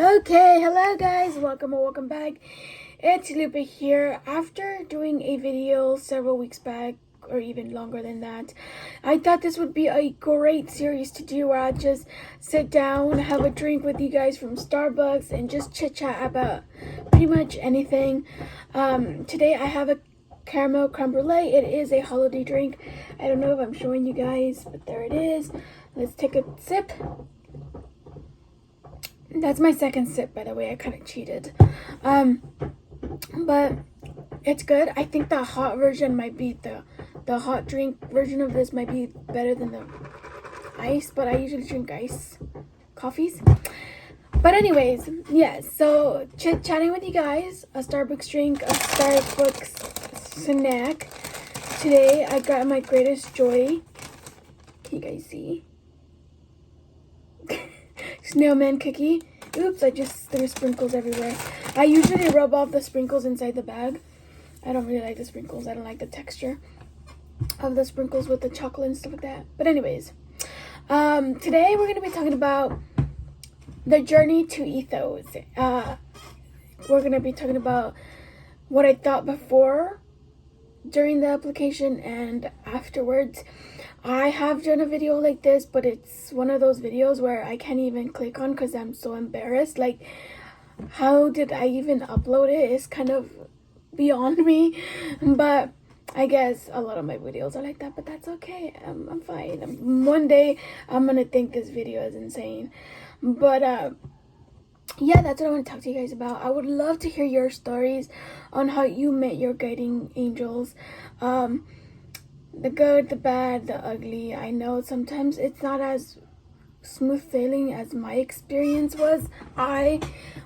Okay, hello guys, welcome or welcome back. It's Lupe here. After doing a video several weeks back, or even longer than that, I thought this would be a great series to do where I just sit down, have a drink with you guys from Starbucks, and just chit chat about pretty much anything. Today I have a caramel creme brulee. It is a holiday drink. I don't know if I'm showing you guys, but there it is. Let's take a sip. That's my second sip, by the way. I kind of cheated. But it's good. I think the hot version might be the hot drink version of this might be better than the ice, but I usually drink ice coffees. But anyways, yes, so chit-chatting with you guys, a Starbucks drink, a Starbucks snack. Today I got my greatest joy. Can you guys see? Snowman cookie. Oops, I just threw sprinkles everywhere. I usually rub off the sprinkles inside the bag. I don't really like the sprinkles. I don't like the texture of the sprinkles with the chocolate and stuff like that. But anyways, today we're going to be talking about the journey to Ethos. We're going to be talking about what I thought before, during the application, and afterwards. I have done a video like this, but it's one of those videos where I can't even click on because I'm so embarrassed. Like, how did I even upload it? It's kind of beyond me. But I guess a lot of my videos are like that, but that's okay. I'm fine. One day I'm gonna think this video is insane. But yeah, that's what I want to talk to you guys about. I would love to hear your stories on how you met your guiding angels. The good, the bad, the ugly. I know sometimes it's not as smooth sailing as my experience was. I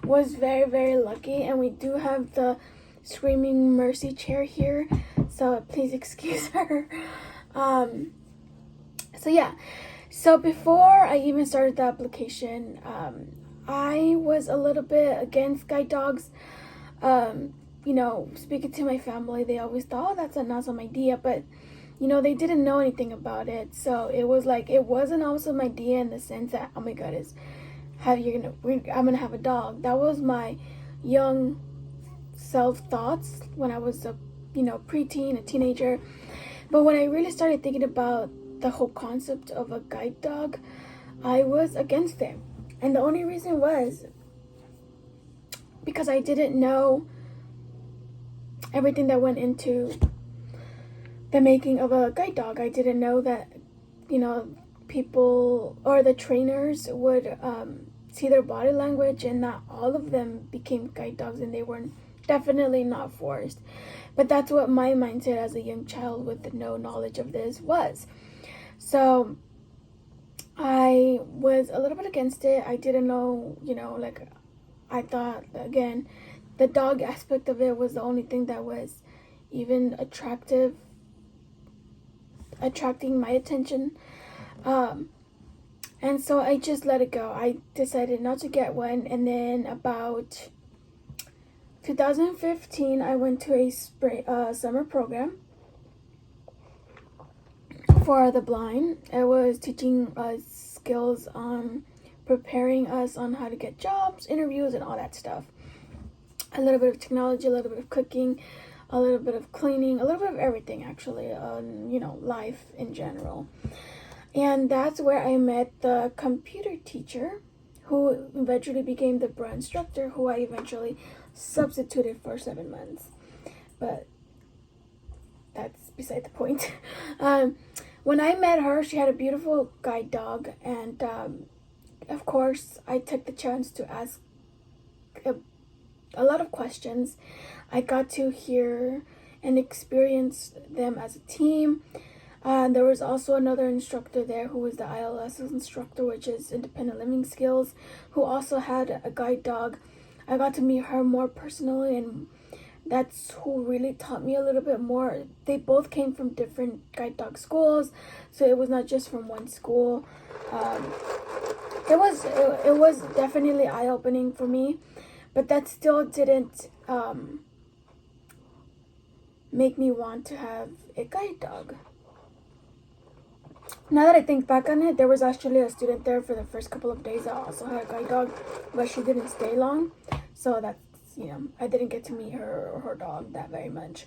was very, very lucky, and we do have the screaming mercy chair here, so please excuse her. So yeah, so before I even started the application, I was a little bit against guide dogs. You know, speaking to my family, they always thought, oh, that's an awesome idea, but you know, they didn't know anything about it. So it was like, it was an awesome idea in the sense that, oh my god, I'm gonna have a dog. That was my young self thoughts when I was a preteen, a teenager. But when I really started thinking about the whole concept of a guide dog, I was against it. And the only reason was because I didn't know everything that went into the making of a guide dog. I didn't know that, people or the trainers would see their body language, and not all of them became guide dogs, and they were definitely not forced. But that's what my mindset as a young child with no knowledge of this was. So I was a little bit against it. I didn't know, I thought, again, the dog aspect of it was the only thing that was even attracting my attention. And so I just let it go. I decided not to get one, and then about 2015 I went to a summer program for the blind. It was teaching us skills on preparing us on how to get jobs, interviews, and all that stuff. A little bit of technology, a little bit of cooking, a little bit of cleaning, a little bit of everything, actually, on life in general. And that's where I met the computer teacher, who eventually became the bra instructor, who I eventually substituted for 7 months. But that's beside the point. When I met her, she had a beautiful guide dog, and of course I took the chance to ask a lot of questions. I got to hear and experience them as a team. There was also another instructor there who was the ILS instructor, which is independent living skills, who also had a guide dog. I got to meet her more personally, and that's who really taught me a little bit more. They both came from different guide dog schools, so it was not just from one school. It was definitely eye-opening for me, but that still didn't make me want to have a guide dog. Now that I think back on it, there was actually a student there for the first couple of days that also had a guide dog, but she didn't stay long. So that's, I didn't get to meet her or her dog that very much.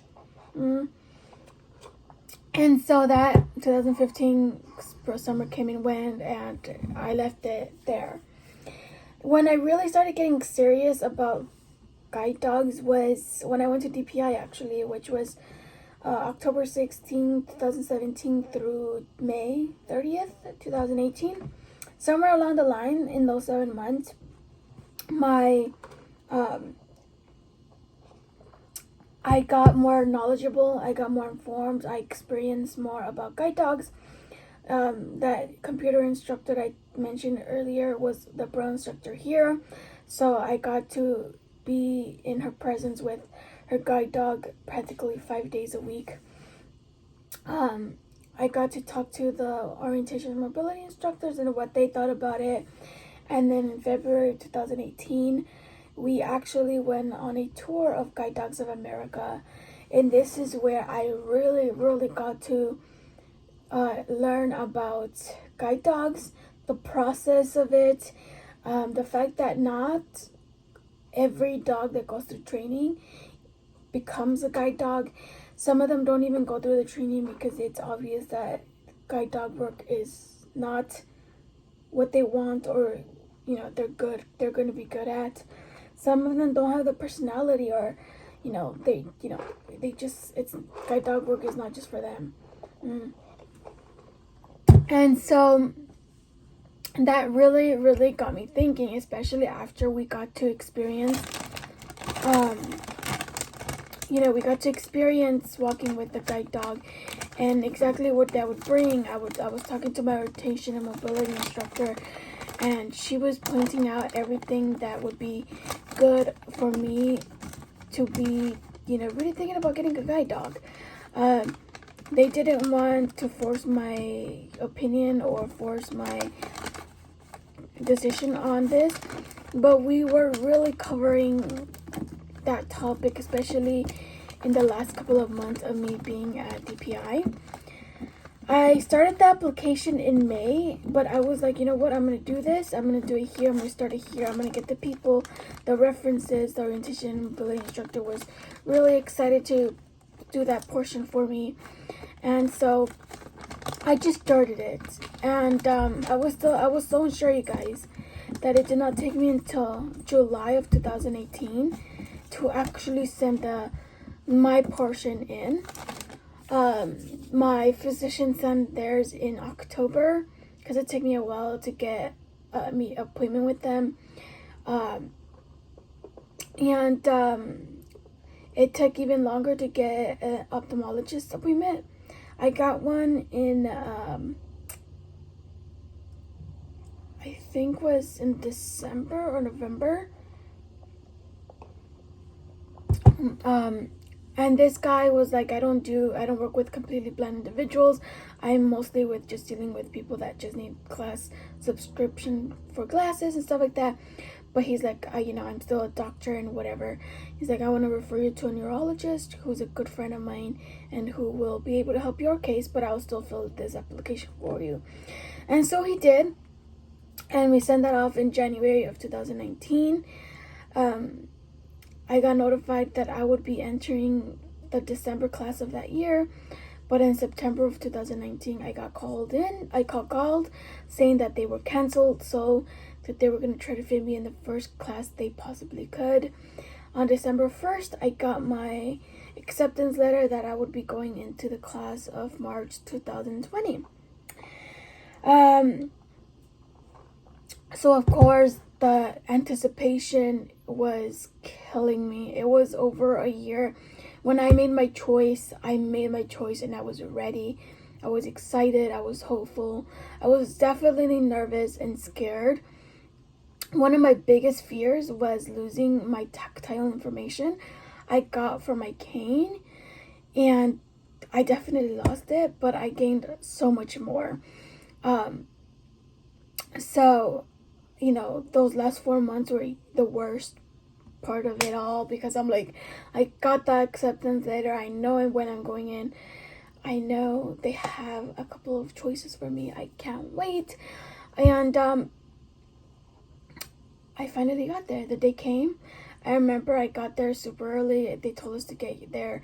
And so that 2015 summer came and went, and I left it there. When I really started getting serious about guide dogs was when I went to DPI, actually, which was October 16th, 2017 through May 30th, 2018. Somewhere along the line in those 7 months, I got more knowledgeable, I got more informed, I experienced more about guide dogs. That computer instructor I mentioned earlier was the pro instructor here, so I got to be in her presence with her guide dog practically 5 days a week. I got to talk to the orientation and mobility instructors and what they thought about it. And then in February 2018, we actually went on a tour of Guide Dogs of America. And this is where I really, really got to learn about guide dogs, the process of it, the fact that not every dog that goes through training becomes a guide dog. Some of them don't even go through the training because it's obvious that guide dog work is not what they want, or they're going to be good at. Some of them don't have the personality, or they just, it's guide dog work is not just for them. And so that really, really got me thinking, especially after we got to experience we got to experience walking with the guide dog and exactly what that would bring. I was talking to my orientation and mobility instructor, and she was pointing out everything that would be good for me to be, really thinking about getting a guide dog. They didn't want to force my opinion or force my decision on this, but we were really covering that topic, especially in the last couple of months of me being at DPI. I started the application in May, but I was like, you know what, I'm going to do this. I'm going to do it here. I'm going to start it here. I'm going to get the people, the references. The orientation and mobility instructor was really excited to do that portion for me. And so I just started it. And I was so unsure, you guys, that it did not take me until July of 2018 to actually send my portion in. My physician sent theirs in October because it took me a while to get me appointment with them, and it took even longer to get an ophthalmologist appointment. I got one in I think was in December or November. And this guy was like, I don't work with completely blind individuals. I'm mostly with just dealing with people that just need class subscription for glasses and stuff like that. But he's like, I'm still a doctor and whatever. He's like, I want to refer you to a neurologist who's a good friend of mine and who will be able to help your case, but I'll still fill this application for you. And so he did. And we sent that off in January of 2019. I got notified that I would be entering the December class of that year, but in September of 2019, I got called in. I called saying that they were canceled, so that they were going to try to fit me in the first class they possibly could. On December 1st, I got my acceptance letter that I would be going into the class of March 2020. So of course, the anticipation was killing me. It was over a year. When I made my choice, and I was ready. I was excited. I was hopeful. I was definitely nervous and scared. One of my biggest fears was losing my tactile information I got from my cane, and I definitely lost it, but I gained so much more. So those last 4 months were the worst part of it all, because I'm like, I got that acceptance letter. I know when I'm going in. I know they have a couple of choices for me. I can't wait. And I finally got there. The day came. I remember I got there super early. They told us to get there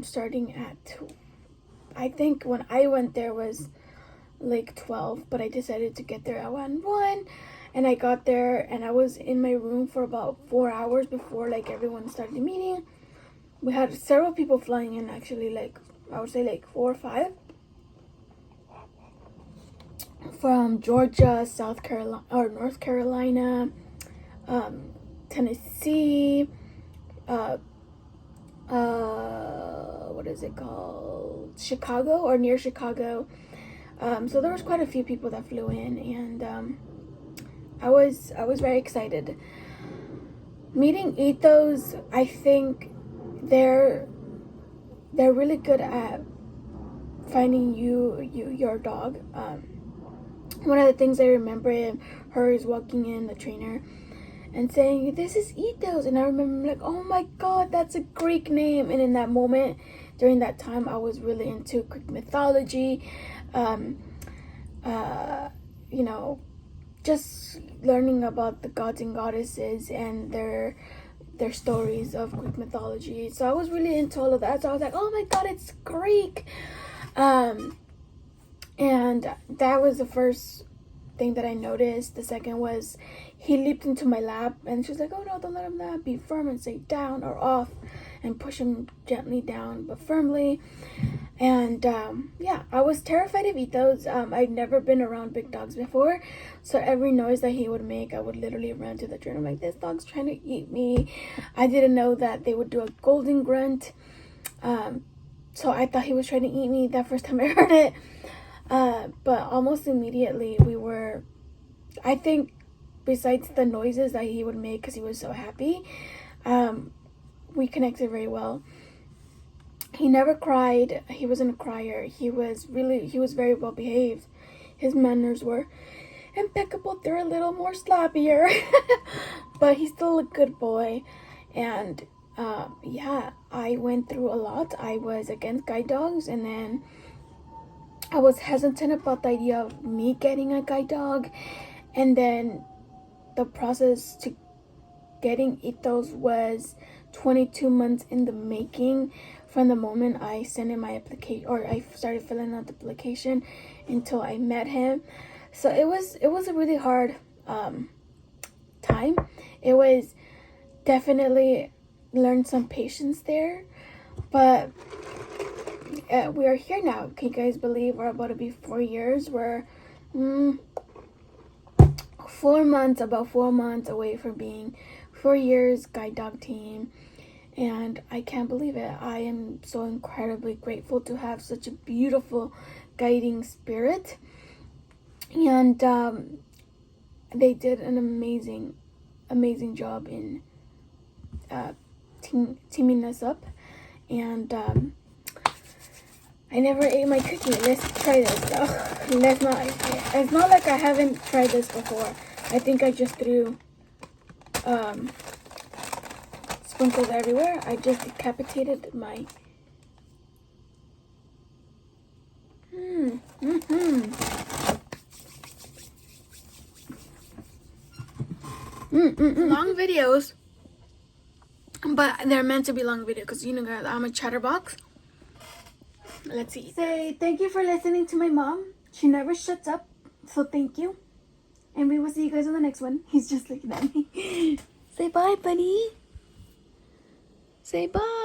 starting at 2. I think when I went there was like 12, but I decided to get there at 1. And I got there and I was in my room for about 4 hours before like everyone started meeting. We had several people flying in, actually, like I would say like 4 or 5 from Georgia, South Carolina, or North Carolina, Tennessee, what is it called? Chicago, or near Chicago. So there was quite a few people that flew in, and I was very excited. Meeting Ethos, I think they're really good at finding your dog. One of the things I remember her is walking in, the trainer, and saying, "This is Ethos," and I remember like, "Oh my God, that's a Greek name!" And in that moment, during that time, I was really into Greek mythology. You know, just learning about the gods and goddesses and their stories of Greek mythology. So I was really into all of that. So I was like, "Oh my God, it's Greek!" And that was the first thing that I noticed. The second was he leaped into my lap, and she was like, "Oh no, don't let him that. Be firm and say down or off," and push him gently down but firmly. And yeah, I was terrified of Ethos. I'd never been around big dogs before, so every noise that he would make, I would literally run to the trainer. I'm like, "This dog's trying to eat me." I didn't know that they would do a golden grunt, so I thought he was trying to eat me that first time I heard it. But almost immediately I think besides the noises that he would make because he was so happy, we connected very well. He never cried. He wasn't a crier. He was very well behaved. His manners were impeccable. They're a little more sloppier, but he's still a good boy. And yeah, I went through a lot. I was against guide dogs, and then I was hesitant about the idea of me getting a guide dog, and then the process to getting Ethos was 22 months in the making, from the moment I sent in my application, or I started filling out the application, until I met him. So it was a really hard time. It was definitely learned some patience there, but we are here now. Can you guys believe we're about to be 4 years? We're 4 months, about 4 months away from being 4 years guide dog team, and I can't believe it. I am so incredibly grateful to have such a beautiful guiding spirit, and they did an amazing job in teaming us up. And I never ate my cookie. Let's try this though. It's not like I haven't tried this before. I think I just threw sprinkles everywhere. I just decapitated my long videos, but they're meant to be long videos because, you know, guys, I'm a chatterbox. Let's see. Say thank you for listening to my mom. She never shuts up, so thank you. And we will see you guys on the next one. He's just looking at me. Say bye, buddy. Say bye.